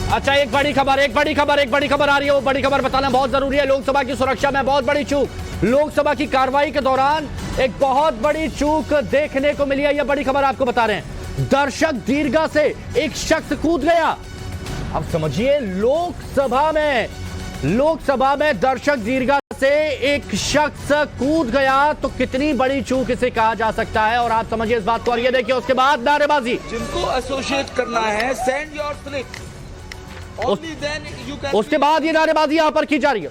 अच्छा, एक बड़ी खबर आ रही है। वो बड़ी खबर बताना बहुत जरूरी है। लोकसभा की सुरक्षा में बहुत बड़ी चूक। लोकसभा की कार्रवाई के दौरान एक बहुत बड़ी चूक देखने को मिली है। यह बड़ी खबर आपको बता रहे हैं। दर्शक दीर्घा से एक शख्स कूद गया। अब समझिए, लोकसभा में दर्शक दीर्घा से एक शख्स कूद गया तो कितनी बड़ी चूक इसे कहा जा सकता है। और आप समझिए इस बात को। और ये देखिए, उसके बाद नारेबाजी। जिनको एसोसिएट करना है, सेंड योर स्लिप। उसके बाद ये नारेबाजी यहां पर की जा रही है।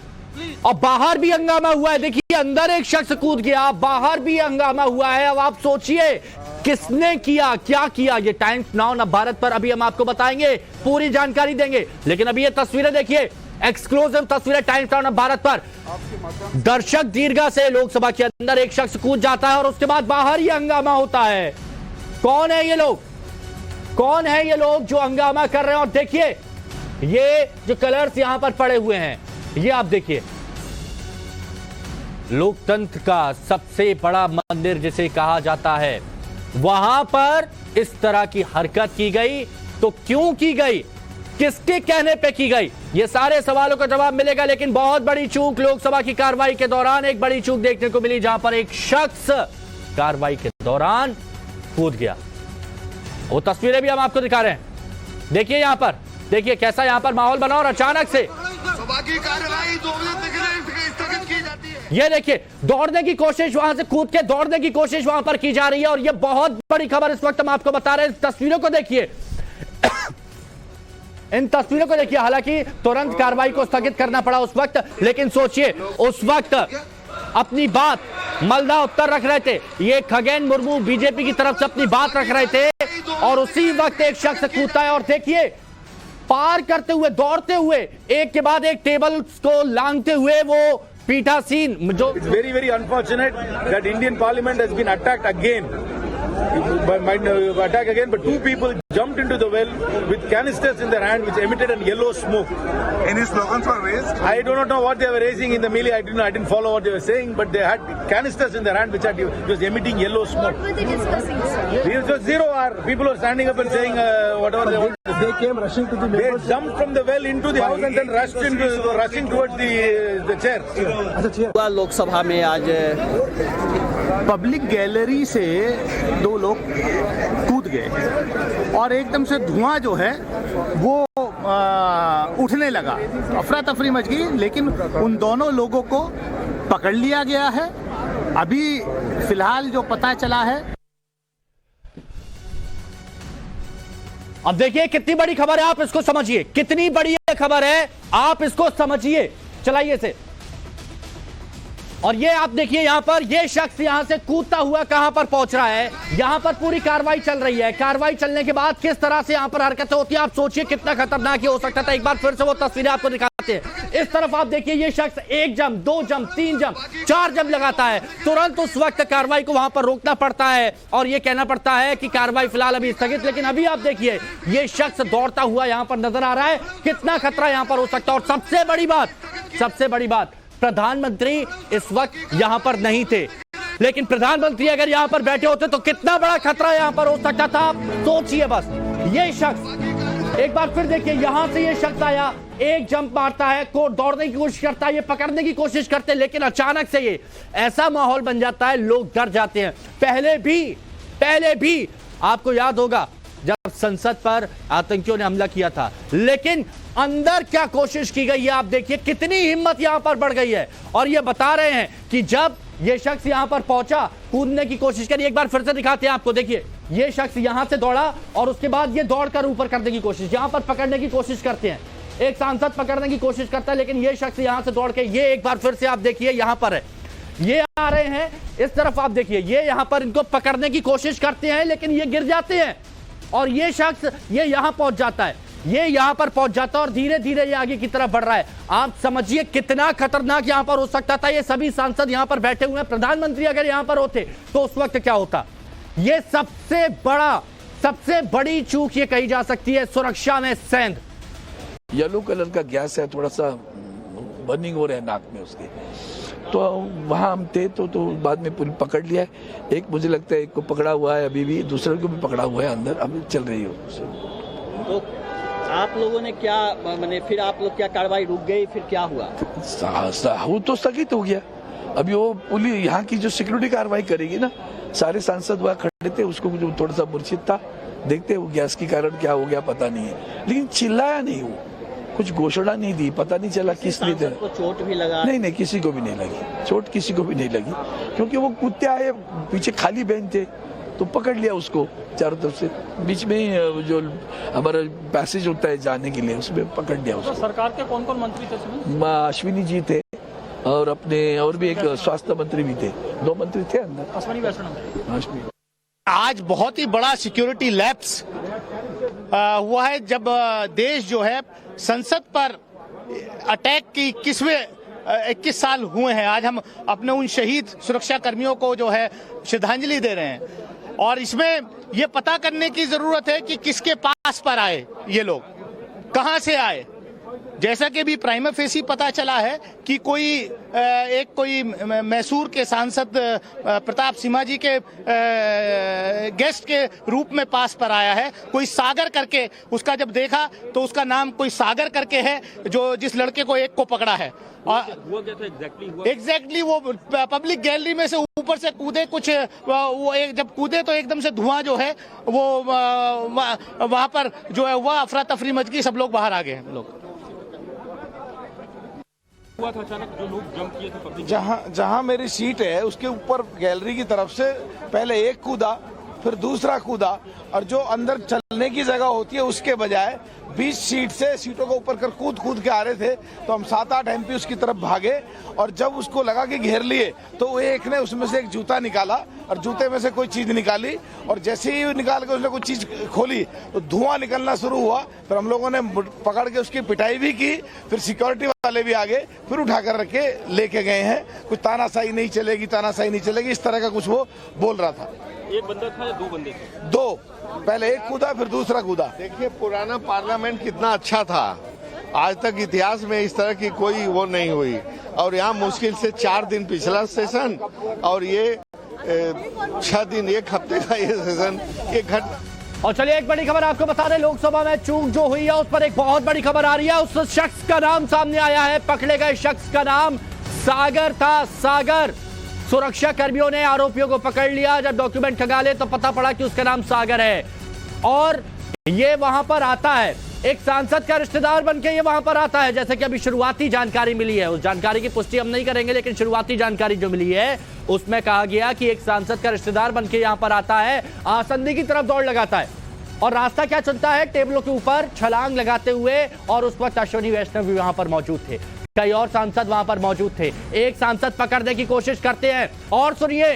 और बाहर भी हंगामा हुआ है। देखिए, अंदर एक शख्स कूद गया, बाहर भी हंगामा हुआ है। अब आप सोचिए किसने किया, क्या किया। ये टाइम्स नाउ ना भारत पर अभी हम आपको बताएंगे, पूरी जानकारी देंगे। लेकिन अभी ये तस्वीरें देखिए, एक्सक्लूसिव तस्वीरें टाइम्स नाउ ना भारत पर। दर्शक दीर्घा से लोकसभा के अंदर एक शख्स कूद जाता है और उसके बाद बाहर ही हंगामा होता है। कौन है ये लोग जो हंगामा कर रहे हैं। और देखिए, ये जो कलर्स यहां पर पड़े हुए हैं, ये आप देखिए, लोकतंत्र का सबसे बड़ा मंदिर जिसे कहा जाता है, वहां पर इस तरह की हरकत की गई तो क्यों की गई, किसके कहने पे की गई, ये सारे सवालों का जवाब मिलेगा। लेकिन बहुत बड़ी चूक लोकसभा की कार्रवाई के दौरान एक बड़ी चूक देखने को मिली, जहां पर एक शख्स कार्रवाई के दौरान कूद गया। वो तस्वीरें भी हम आपको दिखा रहे हैं। देखिए यहां पर, देखिए कैसा यहां पर माहौल बना और अचानक से कार्रवाई 2 बजे तक स्थगित की जाती है। ये देखिए, दौड़ने की कोशिश, वहां से कूद के दौड़ने की कोशिश वहां पर की जा रही है। और ये बहुत बड़ी खबर इस वक्त हम आपको बता रहे हैं। तस्वीरों को देखिए, इन तस्वीरों को देखिए। हालांकि तुरंत कार्रवाई को स्थगित करना पड़ा उस वक्त, लेकिन सोचिए उस वक्त अपनी बात मलदा उत्तर रख रहे थे। ये खगेन मुर्मू बीजेपी की तरफ से अपनी बात रख रहे थे और उसी वक्त एक शख्स कूदता है। और देखिए, पार करते हुए, दौड़ते हुए, एक के बाद एक टेबल को लांघते हुए वो पीठासीन जो very very unfortunate that Indian parliament has been attacked again, but 2 people jumped into the well with canisters in their hand which emitted a yellow smoke. Any slogans were raised? I do not know what they were raising in the melee. I didn't follow what they were saying, but they had canisters in their hand which was emitting yellow smoke. What were they discussing, sir? It was zero hour. People were standing up and saying whatever they wanted. They came rushing to the They members. jumped from the well into the house and then rushing towards the chair. Lok Sabha में आज public gallery से 2 लोग कूद गए और एकदम से धुआं जो है वो उठने लगा, अफरा तफरी मच गई। लेकिन उन दोनों लोगों को पकड़ लिया गया है। अभी फिलहाल जो पता चला है। अब देखिए कितनी बड़ी खबर है, आप इसको समझिए, कितनी बड़ी खबर है, आप इसको समझिए। चलाइए से। और ये आप देखिए, यहां पर ये शख्स यहां से कूदता हुआ कहां पर पहुंच रहा है। यहां पर पूरी कार्रवाई चल रही है। कार्रवाई चलने के बाद किस तरह से यहां पर हरकतें होती है, आप सोचिए कितना खतरनाक ये हो सकता था। एक बार फिर से वो तस्वीरें आपको दिखाते हैं। इस तरफ आप देखिए, ये शख्स 1 जंप, 2 जंप, 3 जंप, 4 जंप लगाता है। तुरंत उस वक्त कार्रवाई को वहां पर रोकना पड़ता है और ये कहना पड़ता है कि कार्रवाई फिलहाल अभी स्थगित। लेकिन अभी आप देखिए, ये शख्स दौड़ता हुआ यहां पर नजर आ रहा है। कितना खतरा यहां पर हो सकता है। और सबसे बड़ी बात, प्रधानमंत्री इस वक्त यहां पर नहीं थे। लेकिन प्रधानमंत्री अगर यहां पर बैठे होते तो कितना बड़ा खतरा यहां पर हो सकता था। आप सोचिए बस। ये शख्स एक बार फिर देखिए, यहां से ये शख्स आया, 1 जंप मारता है, दौड़ने की कोशिश करता है, ये पकड़ने की कोशिश करते हैं। लेकिन अचानक से ये ऐसा माहौल बन जाता है, लोग डर जाते हैं। पहले भी आपको याद होगा जब संसद पर आतंकियों ने हमला किया था, लेकिन अंदर क्या कोशिश की गई है। आप देखिए कितनी हिम्मत यहां पर बढ़ गई है। और ये बता रहे हैं कि जब ये शख्स यहां पर पहुंचा, कूदने की कोशिश करी। एक बार फिर से दिखाते हैं आपको। देखिए, ये शख्स यहां से दौड़ा और उसके बाद ये दौड़कर ऊपर करने की कोशिश, यहां पर पकड़ने की कोशिश करते हैं। एक सांसद पकड़ने की कोशिश करता है, लेकिन ये शख्स यहां से दौड़ के, ये एक बार फिर से आप देखिए यहां पर है, ये आ रहे हैं इस तरफ। आप देखिए, ये यहां पर इनको पकड़ने की कोशिश करते हैं, लेकिन ये गिर जाते हैं। और ये शख्स ये यहां पहुंच जाता है, ये यहां पर पहुंच जाता है और धीरे धीरे ये आगे की तरफ बढ़ रहा है। आप समझिए कितना खतरनाक यहां पर हो सकता था। ये सभी सांसद यहां पर बैठे हुए हैं। प्रधानमंत्री अगर यहां पर होते तो उस वक्त क्या होता। ये सबसे बड़ी चूक ये कही जा सकती है सुरक्षा में सेंध। येलो कलर का गैस है, थोड़ा सा बर्निंग हो रहा है नाक में उसके, तो वहाँ हम थे तो बाद में पूरी पकड़ लिया है। एक मुझे लगता है एक को पकड़ा हुआ है, अभी भी दूसरे को भी पकड़ा हुआ है अंदर, अभी चल रही है। तो आप लोगों ने क्या मैंने फिर आप लोग क्या कार्रवाई रुक गई, फिर क्या हुआ? वो तो स्थगित हो गया। अभी वो पुलिस यहाँ की जो सिक्योरिटी कार्रवाई करेगी ना, सारे सांसद वहाँ खड़े थे, उसको जो थोड़ा सा मूर्छित था, देखते वो गैस के कारण क्या हो गया पता नहीं है, लेकिन चिल्लाया नहीं, वो कुछ घोषणा नहीं दी, पता नहीं चला किस लिए थे। को चोट भी लगा? नहीं, किसी को भी नहीं लगी चोट, किसी को भी नहीं लगी, क्योंकि वो कूदते आए, पीछे खाली बेंच थे तो पकड़ लिया उसको चारों तरफ से, बीच में ही जो हमारा पैसेज होता है जाने के लिए उसमें पकड़ लिया उसको। सरकार के कौन कौन मंत्री थे? अश्विनी जी थे और अपने और भी एक स्वास्थ्य मंत्री भी थे, 2 मंत्री थे अंदर। अश्विनी आज बहुत ही बड़ा सिक्योरिटी लैप्स हुआ है जब देश जो है संसद पर अटैक की 21 साल हुए हैं। आज हम अपने उन शहीद सुरक्षा कर्मियों को जो है श्रद्धांजलि दे रहे हैं और इसमें ये पता करने की जरूरत है कि किसके पास पर आए ये लोग, कहां से आए। जैसा कि भी प्राइमा फेसी पता चला है कि कोई मैसूर के सांसद प्रताप सिम्हा जी के गेस्ट के रूप में पास पर आया है। कोई सागर करके, उसका जब देखा तो उसका नाम कोई सागर करके है, जो जिस लड़के को एक को पकड़ा है। एग्जैक्टली वो पब्लिक गैलरी में से ऊपर से कूदे, कुछ वो जब कूदे तो एकदम से धुआं जो है वो वहां पर जो है वह अफरा तफरी मच गई, सब लोग बाहर आ गए। लोग हुआ था अचानक, जो लोग जंप किए थे पब्लिक, जहां मेरी सीट है उसके ऊपर गैलरी की तरफ से पहले एक कूदा, फिर दूसरा कूदा, और जो अंदर चलने की जगह होती है उसके बजाय 20 सीटों के ऊपर कर कूद के आ रहे थे। तो हम 7-8 MP उसकी तरफ भागे और जब उसको लगा कि घेर लिए तो वो एक ने उसमें से एक जूता निकाला और जूते में से कोई चीज निकाली, और जैसे ही निकाल के उसने कोई चीज खोली तो धुआं निकलना शुरू हुआ। फिर हम लोगों ने पकड़ के उसकी पिटाई भी की, फिर सिक्योरिटी वाले भी आ गए, फिर उठाकर रख के लेके गए हैं। कुछ तानाशाही नहीं चलेगी, इस तरह का कुछ वो बोल रहा था। एक बंदा था या 2 बंदे थे? 2, पहले एक कूदा फिर दूसरा कूदा। देखिए पुराना पार्लियामेंट कितना अच्छा था, आज तक इतिहास में इस तरह की कोई वो नहीं हुई, और यहाँ मुश्किल से 4 दिन पिछला सेशन और ये 6 दिन, 1 हफ्ते का ये सेशन, ये और चलिए एक बड़ी खबर आपको बता दें, लोकसभा में चूक जो हुई है उस पर एक बहुत बड़ी खबर आ रही है। उस शख्स का नाम सामने आया है, पकड़े गए शख्स का नाम सागर था। सागर, सुरक्षा कर्मियों ने आरोपियों को पकड़ लिया। जब डॉक्यूमेंट खंगाले तो पता पड़ा कि उसका नाम सागर है और ये वहां पर आता है, एक सांसद का रिश्तेदार बनके ये वहां पर आता है। जैसे कि अभी शुरुआती जानकारी मिली है, उस जानकारी की पुष्टि हम नहीं करेंगे, लेकिन शुरुआती जानकारी जो मिली है उसमें कहा गया कि एक सांसद का रिश्तेदार बनके यहां पर आता है, आसंदी की तरफ दौड़ लगाता है और रास्ता क्या चुनता है, टेबलों के ऊपर छलांग लगाते हुए। और उस वक्त अश्विनी वैष्णव भी वहां पर मौजूद थे, कई और सांसद वहां पर मौजूद थे। एक सांसद पकड़ने की कोशिश करते हैं और सुनिए,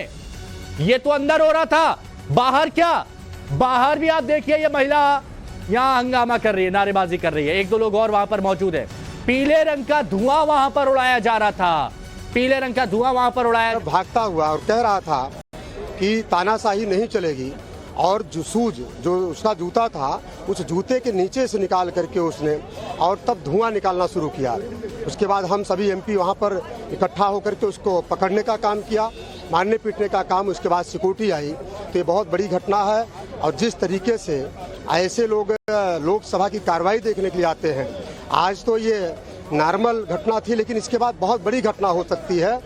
ये तो अंदर हो रहा था, बाहर क्या, बाहर भी आप देखिए ये महिला यहां हंगामा कर रही है, नारेबाजी कर रही है। 1-2 लोग और वहां पर मौजूद है। पीले रंग का धुआं वहां पर उड़ाया जा रहा था, पीले रंग का धुआं वहां पर उड़ाया, भागता हुआ और कह रहा था कि तानाशाही नहीं चलेगी, और जो शूज जो उसका जूता था उस जूते के नीचे से निकाल करके उसने और तब धुआं निकालना शुरू किया। उसके बाद हम सभी MP वहां पर इकट्ठा होकर के उसको पकड़ने का काम किया, मारने पीटने का काम। उसके बाद सिक्योरिटी आई। तो ये बहुत बड़ी घटना है और जिस तरीके से ऐसे लोग लोकसभा की कार्रवाई देखने के लिए आते हैं, आज तो ये नॉर्मल घटना थी, लेकिन इसके बाद बहुत बड़ी घटना हो सकती है।